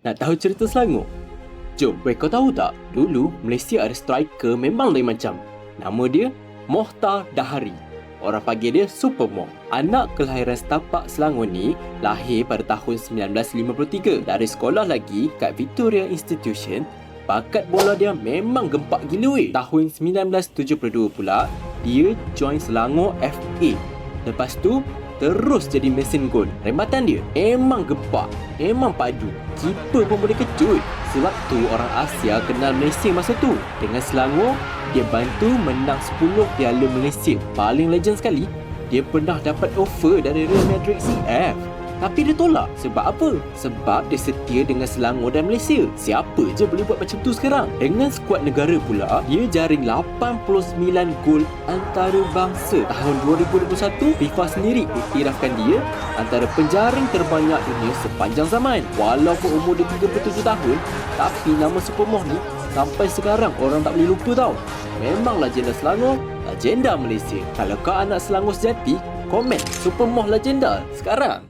Nak tahu cerita Selangor? Jom, kau tahu tak? Dulu Malaysia ada striker memang lain macam. Nama dia Mohtar Dahari. Orang panggil dia Super Moh. Anak kelahiran setapak Selangor ni lahir pada tahun 1953. Dari sekolah lagi kat Victoria Institution, bakat bola dia memang gempak gila weh. Tahun 1972 pula, dia join Selangor FA. Lepas tu, terus jadi mesin gol. Rembatan dia memang gempak, memang padu. Keeper pun boleh kejut. Sebab tu orang Asia kenal Malaysia masa tu. Dengan Selangor, dia bantu menang 10 Piala Malaysia. Paling legend sekali, dia pernah dapat offer dari Real Madrid CF. Tapi dia tolak. Sebab apa? Sebab dia setia dengan Selangor dan Malaysia. Siapa je boleh buat macam tu sekarang? Dengan skuad negara pula, dia jaring 89 gol antarabangsa. Tahun 2021, FIFA sendiri iktirafkan dia antara penjaring terbanyak dunia sepanjang zaman. Walaupun umur dia 37 tahun, tapi nama Super Moh ni sampai sekarang orang tak boleh lupa tau. Memang legenda Selangor, legenda Malaysia. Kalau kau anak Selangor sejati, komen Super Moh legenda sekarang.